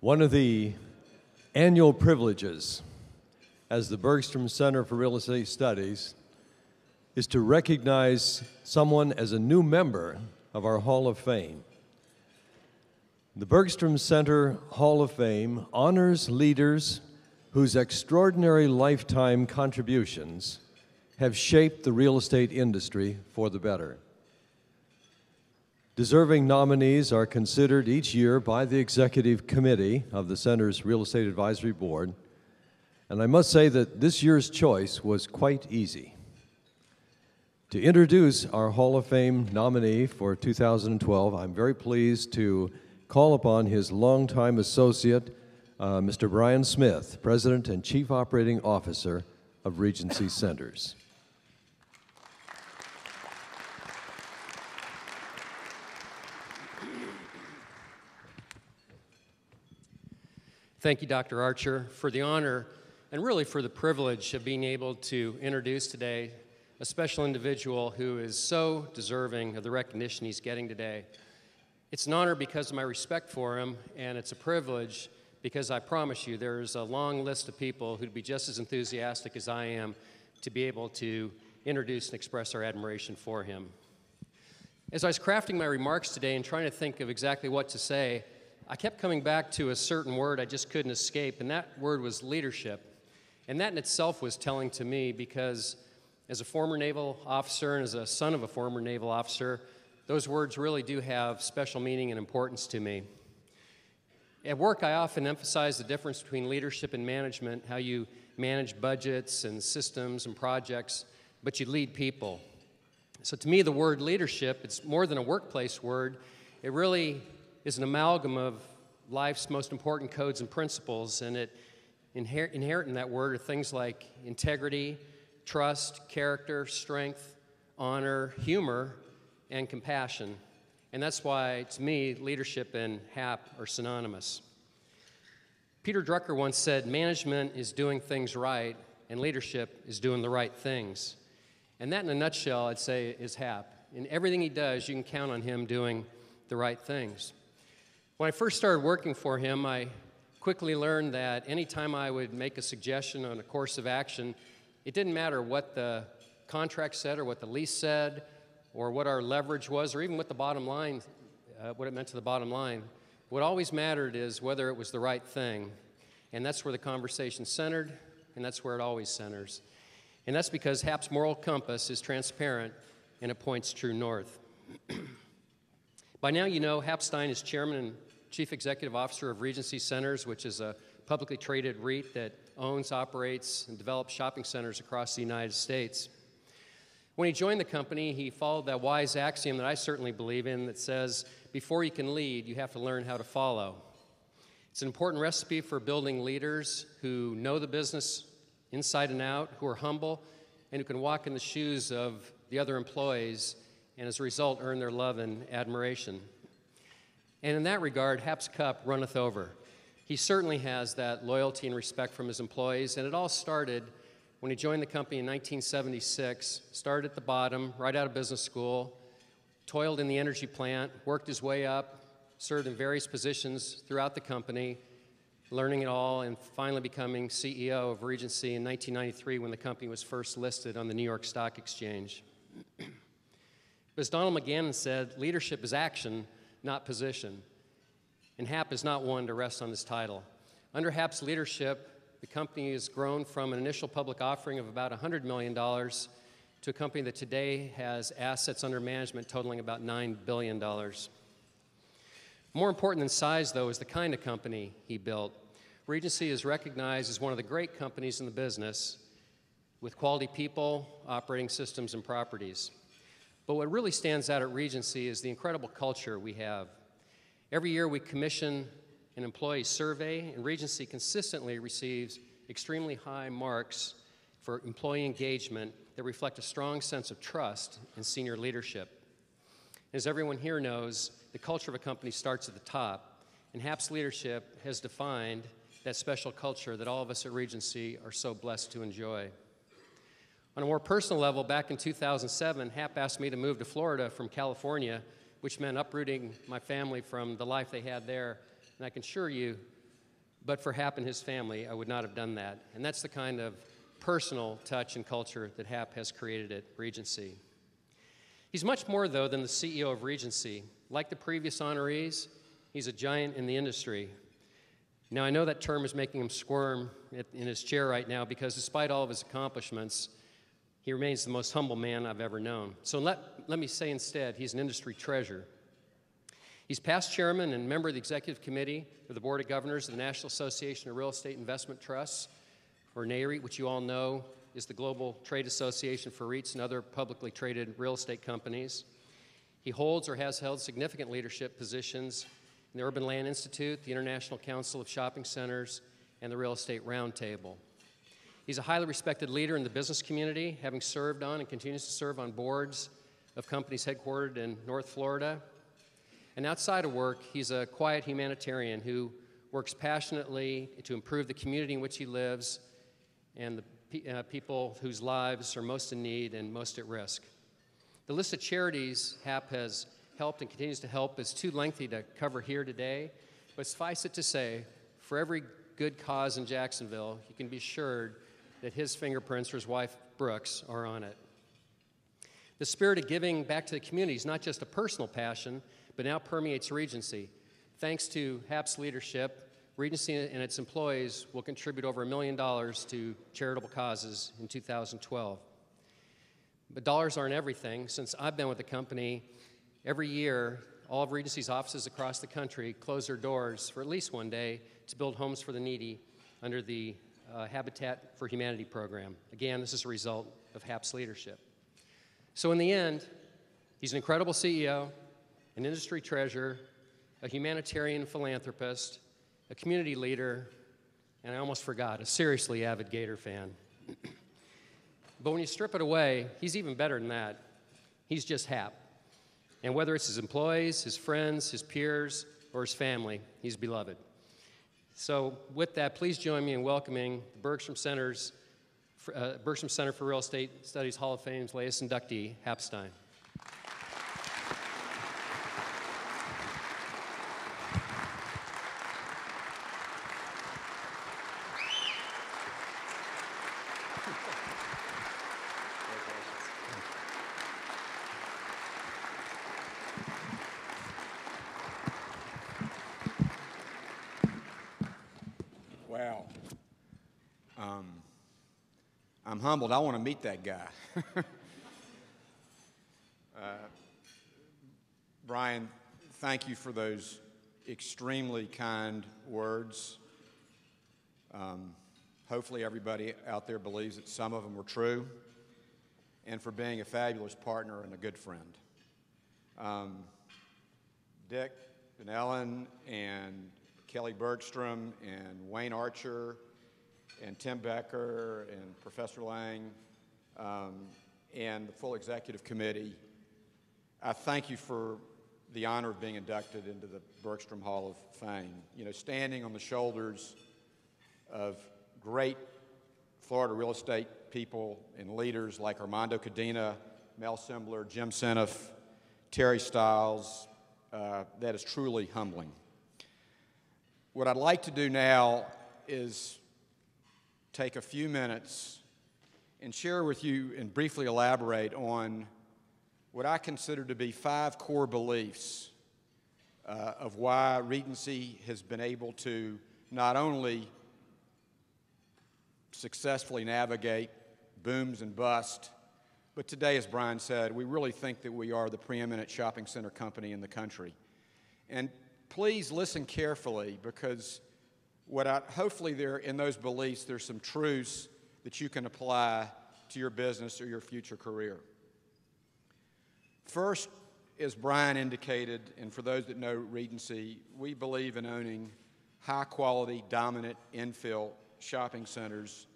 One of the annual privileges as the Bergstrom Center for Real Estate Studies is to recognize someone as a new member of our Hall of Fame. The Bergstrom Center Hall of Fame honors leaders whose extraordinary lifetime contributions have shaped the real estate industry for the better. Deserving nominees are considered each year by the Executive Committee of the Center's Real Estate Advisory Board, and I must say that this year's choice was quite easy. To introduce our Hall of Fame nominee for 2012, I'm very pleased to call upon his longtime associate, Mr. Brian Smith, President and Chief Operating Officer of Regency Centers. Thank you, Dr. Archer, for the honor and really for the privilege of being able to introduce today a special individual who is so deserving of the recognition he's getting today. It's an honor because of my respect for him, and it's a privilege because I promise you there's a long list of people who'd be just as enthusiastic as I am to be able to introduce and express our admiration for him. As I was crafting my remarks today and trying to think of exactly what to say, I kept coming back to a certain word I just couldn't escape, and that word was leadership. And that in itself was telling to me because as a former naval officer and as a son of a former naval officer, those words really do have special meaning and importance to me. At work, I often emphasize the difference between leadership and management, how you manage budgets and systems and projects, but you lead people. So to me, the word leadership, it's more than a workplace word. It really is an amalgam of life's most important codes and principles, and inherent in that word are things like integrity, trust, character, strength, honor, humor, and compassion. And that's why, to me, leadership and HAP are synonymous. Peter Drucker once said, management is doing things right, and leadership is doing the right things. And that, in a nutshell, I'd say, is HAP. In everything he does, you can count on him doing the right things. When I first started working for him, I quickly learned that anytime I would make a suggestion on a course of action, it didn't matter what the contract said or what the lease said or what our leverage was or even what the bottom line, what it meant to the bottom line. What always mattered is whether it was the right thing. And that's where the conversation centered, and that's where it always centers. And that's because HAP's moral compass is transparent and it points true north. By now you know Stein is chairman and chief executive officer of Regency Centers, which is a publicly traded REIT that owns, operates, and develops shopping centers across the United States. When he joined the company, he followed that wise axiom that I certainly believe in that says, before you can lead, you have to learn how to follow. It's an important recipe for building leaders who know the business inside and out, who are humble, and who can walk in the shoes of the other employees and as a result earn their love and admiration. And in that regard, HAP's cup runneth over. He certainly has that loyalty and respect from his employees, and it all started when he joined the company in 1976, started at the bottom, right out of business school, toiled in the energy plant, worked his way up, served in various positions throughout the company, learning it all, and finally becoming CEO of Regency in 1993 when the company was first listed on the New York Stock Exchange. As Donald McGannon said, leadership is action, not position. And HAP is not one to rest on this title. Under HAP's leadership, the company has grown from an initial public offering of about $100 million to a company that today has assets under management totaling about $9 billion. More important than size, though, is the kind of company he built. Regency is recognized as one of the great companies in the business with quality people, operating systems, and properties. But what really stands out at Regency is the incredible culture we have. Every year we commission an employee survey, and Regency consistently receives extremely high marks for employee engagement that reflect a strong sense of trust in senior leadership. As everyone here knows, the culture of a company starts at the top, and HAP's leadership has defined that special culture that all of us at Regency are so blessed to enjoy. On a more personal level, back in 2007, HAP asked me to move to Florida from California, which meant uprooting my family from the life they had there. And I can assure you, But for Hap and his family, I would not have done that. And that's the kind of personal touch and culture that Hap has created at Regency. He's much more, though, than the CEO of Regency. Like the previous honorees, he's a giant in the industry. Now, I know that term is making him squirm in his chair right now because despite all of his accomplishments, he remains the most humble man I've ever known. So let me say instead, he's an industry treasure. He's past chairman and member of the executive committee of the Board of Governors of the National Association of Real Estate Investment Trusts, or NAREIT, which you all know is the global trade association for REITs and other publicly traded real estate companies. He holds or has held significant leadership positions in the Urban Land Institute, the International Council of Shopping Centers, and the Real Estate Roundtable. He's a highly respected leader in the business community, having served on and continues to serve on boards of companies headquartered in North Florida. And outside of work, he's a quiet humanitarian who works passionately to improve the community in which he lives and the people whose lives are most in need and most at risk. The list of charities Hap has helped and continues to help is too lengthy to cover here today, but suffice it to say, for every good cause in Jacksonville, you can be assured that his fingerprints or his wife Brooks are on it. The spirit of giving back to the community is not just a personal passion, but now permeates Regency. Thanks to Hap's leadership, Regency and its employees will contribute over $1 million to charitable causes in 2012. But dollars aren't everything. Since I've been with the company, every year, all of Regency's offices across the country close their doors for at least one day to build homes for the needy under the Habitat for Humanity program. Again, this is a result of Hap's leadership. So in the end, he's an incredible CEO, an industry treasure, a humanitarian philanthropist, a community leader, and I almost forgot, a seriously avid Gator fan. But when you strip it away, he's even better than that. He's just Hap. And whether it's his employees, his friends, his peers, or his family, he's beloved. So with that, please join me in welcoming the Bergstrom Center for Real Estate Studies Hall of Fame's latest inductee, Hap Stein. Wow. I'm humbled. I want to meet that guy. Brian, thank you for those extremely kind words. Hopefully everybody out there believes that some of them were true, and for being a fabulous partner and a good friend. Dick and Ellen and Kelly Bergstrom and Wayne Archer and Tim Becker and Professor Lang and the full executive committee, I thank you for the honor of being inducted into the Bergstrom Hall of Fame. You know, standing on the shoulders of great Florida real estate people and leaders like Armando Cadena, Mel Sembler, Jim Seneff, Terry Stiles, that is truly humbling. What I'd like to do now is take a few minutes and share with you and briefly elaborate on what I consider to be 5 core beliefs of why Regency has been able to not only successfully navigate booms and busts, but today, as Brian said, we really think that we are the preeminent shopping center company in the country. And please listen carefully, because hopefully there in those beliefs there's some truths that you can apply to your business or your future career. First, as Brian indicated, and for those that know Regency, we believe in owning high-quality, dominant infill shopping centers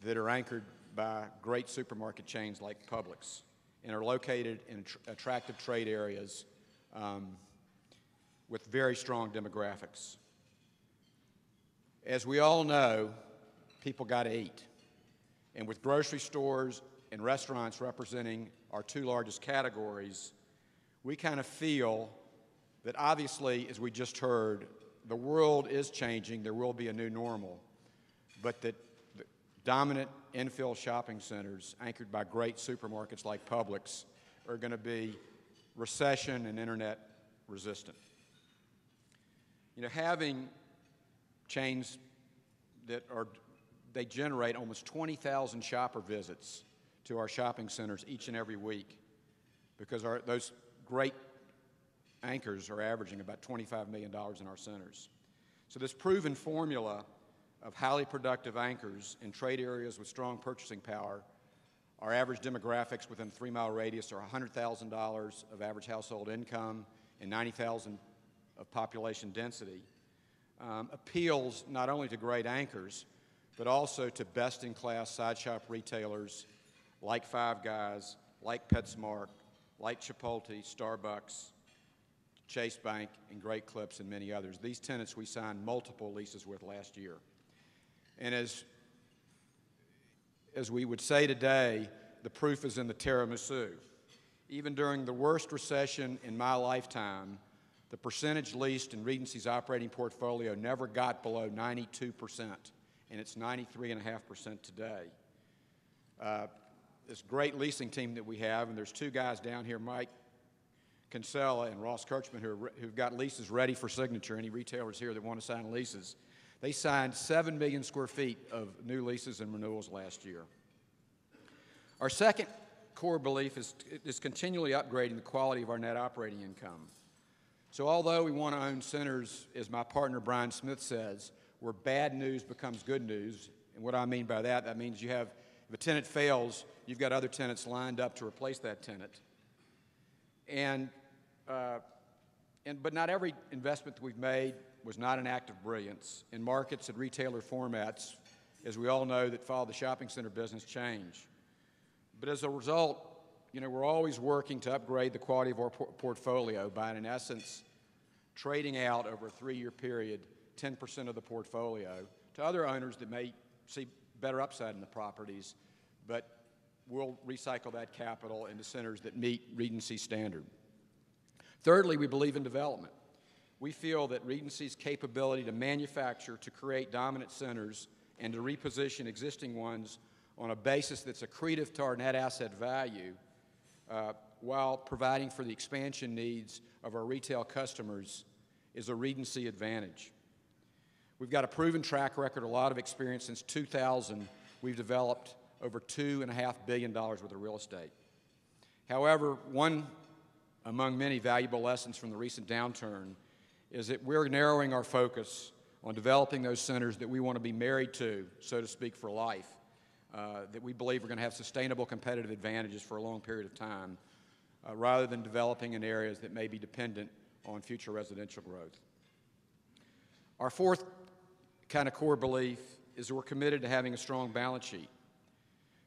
that are anchored by great supermarket chains like Publix and are located in attractive trade areas with very strong demographics. As we all know, people got to eat. And with grocery stores and restaurants representing our 2 largest categories, we kind of feel that obviously, as we just heard, the world is changing. There will be a new normal, but that the dominant infill shopping centers anchored by great supermarkets like Publix are going to be recession and internet resistant. You know, having chains they generate almost 20,000 shopper visits to our shopping centers each and every week, because those great anchors are averaging about $25 million in our centers. So this proven formula of highly productive anchors in trade areas with strong purchasing power, our average demographics within a 3-mile radius are $100,000 of average household income and 90,000 of population density, appeals not only to great anchors, but also to best-in-class side shop retailers like Five Guys, like PetSmart, like Chipotle, Starbucks, Chase Bank, and Great Clips, and many others. These tenants we signed multiple leases with last year. And as we would say today, the proof is in the tiramisu. Even during the worst recession in my lifetime, the percentage leased in Regency's operating portfolio never got below 92%, and it's 93.5% today. This great leasing team that we have, and there's two guys down here, Mike Kinsella and Ross Kirchman, who've got leases ready for signature. Any retailers here that want to sign leases. They signed 7 million square feet of new leases and renewals last year. Our second core belief is continually upgrading the quality of our net operating income. So although we want to own centers, as my partner Brian Smith says, where bad news becomes good news, and what I mean by that means if a tenant fails, you've got other tenants lined up to replace that tenant. But not every investment that we've made was not an act of brilliance. In markets and retailer formats, as we all know that follow the shopping center business, change. But as a result, you know, we're always working to upgrade the quality of our portfolio by, in essence, trading out over a 3-year period 10% of the portfolio to other owners that may see better upside in the properties, but we'll recycle that capital into centers that meet Regency standard. Thirdly, we believe in development. We feel that Regency's capability to manufacture, to create dominant centers, and to reposition existing ones on a basis that's accretive to our net asset value while providing for the expansion needs of our retail customers is a Regency advantage. We've got a proven track record, a lot of experience. Since 2000, we've developed over $2.5 billion worth of real estate. However, one among many valuable lessons from the recent downturn is that we're narrowing our focus on developing those centers that we want to be married to, so to speak, for life, that we believe are going to have sustainable competitive advantages for a long period of time, rather than developing in areas that may be dependent on future residential growth. Our fourth kind of core belief is that we're committed to having a strong balance sheet.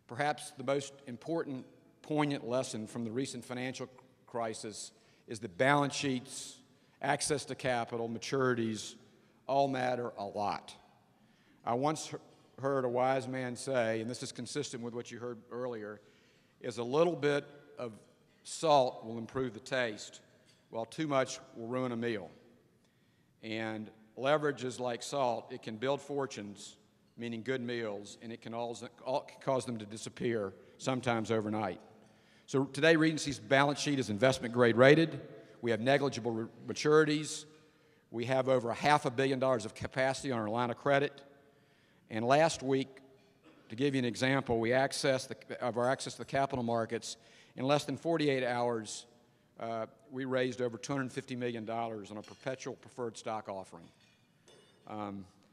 Perhaps the most important, poignant lesson from the recent financial crisis is that balance sheets, access to capital, maturities, all matter a lot. I once heard a wise man say, and this is consistent with what you heard earlier, is a little bit of salt will improve the taste, while too much will ruin a meal. And leverage is like salt. It can build fortunes, meaning good meals, and it can also cause them to disappear, sometimes overnight. So today, Regency's balance sheet is investment grade rated. We have negligible maturities. We have over $500 million of capacity on our line of credit. And last week, to give you an example, we access to the capital markets. In less than 48 hours, we raised over $250 million on a perpetual preferred stock offering.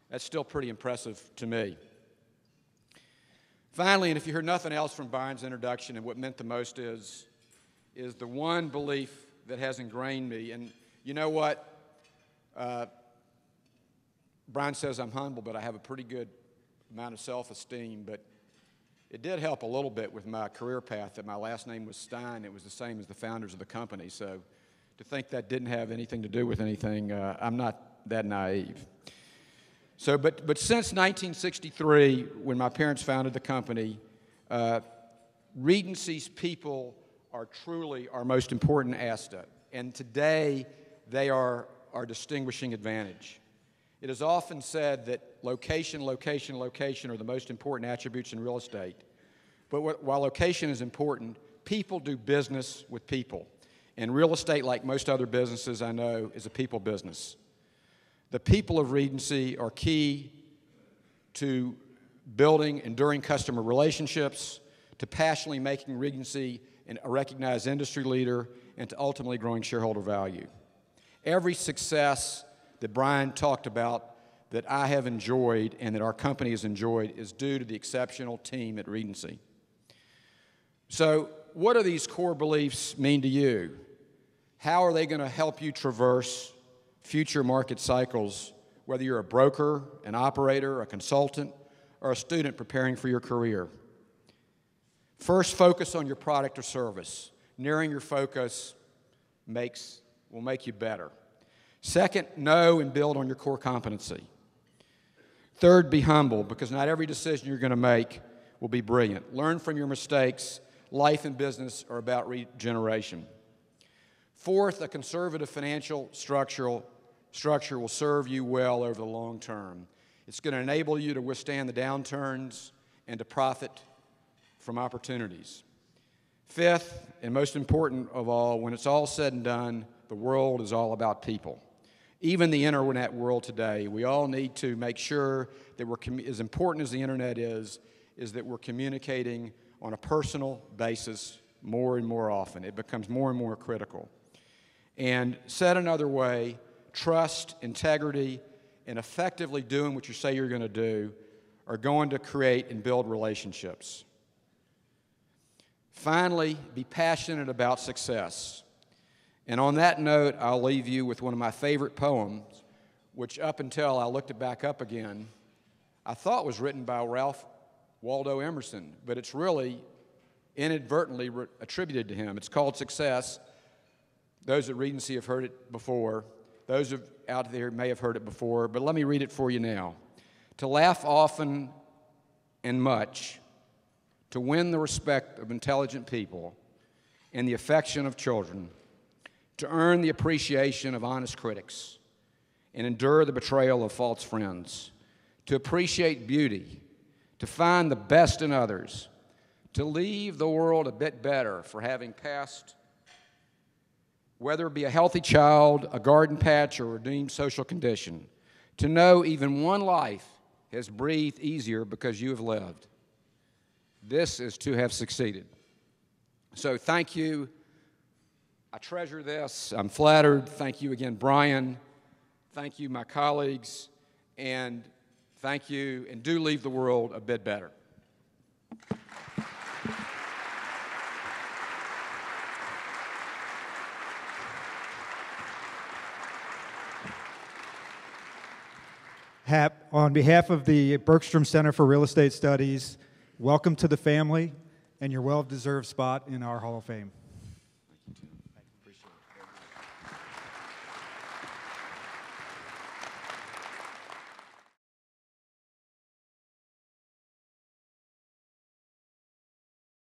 That's still pretty impressive to me. Finally, and if you heard nothing else from Brian's introduction, and what meant the most is the one belief that has ingrained me. And you know what? Brian says I'm humble, but I have a pretty good amount of self-esteem. But it did help a little bit with my career path that my last name was Stein. It was the same as the founders of the company. So to think that didn't have anything to do with anything, I'm not that naive. So, but since 1963, when my parents founded the company, Regency's people are truly our most important asset. And today, they are our distinguishing advantage. It is often said that location, location, location are the most important attributes in real estate. But while location is important, people do business with people. And real estate, like most other businesses I know, is a people business. The people of Regency are key to building enduring customer relationships, to passionately making Regency a recognized industry leader, and to ultimately growing shareholder value. Every success that Brian talked about that I have enjoyed and that our company has enjoyed is due to the exceptional team at Regency. So, what do these core beliefs mean to you? How are they going to help you traverse future market cycles, whether you're a broker, an operator, a consultant, or a student preparing for your career? First, focus on your product or service. Narrowing your focus will make you better. Second, know and build on your core competency. Third, be humble, because not every decision you're going to make will be brilliant. Learn from your mistakes. Life and business are about regeneration. Fourth, a conservative financial structure will serve you well over the long term. It's going to enable you to withstand the downturns and to profit from opportunities. Fifth, and most important of all, when it's all said and done, the world is all about people. Even the internet world today, we all need to make sure that as important as the internet is that we're communicating on a personal basis more and more often. It becomes more and more critical. And said another way, trust, integrity, and effectively doing what you say you're going to do are going to create and build relationships. Finally, be passionate about success. And on that note, I'll leave you with one of my favorite poems, which up until I looked it back up again, I thought was written by Ralph Waldo Emerson, but it's really inadvertently attributed to him. It's called Success. Those at Regency have heard it before. Those out there may have heard it before, but let me read it for you now. To laugh often and much, to win the respect of intelligent people and the affection of children, to earn the appreciation of honest critics and endure the betrayal of false friends, to appreciate beauty, to find the best in others, to leave the world a bit better for having passed, whether it be a healthy child, a garden patch, or a redeemed social condition, to know even one life has breathed easier because you have lived. This is to have succeeded. So thank you. I treasure this. I'm flattered. Thank you again, Brian. Thank you, my colleagues. And thank you, and do leave the world a bit better. On behalf of the Bergstrom Center for Real Estate Studies, welcome to the family and your well-deserved spot in our Hall of Fame.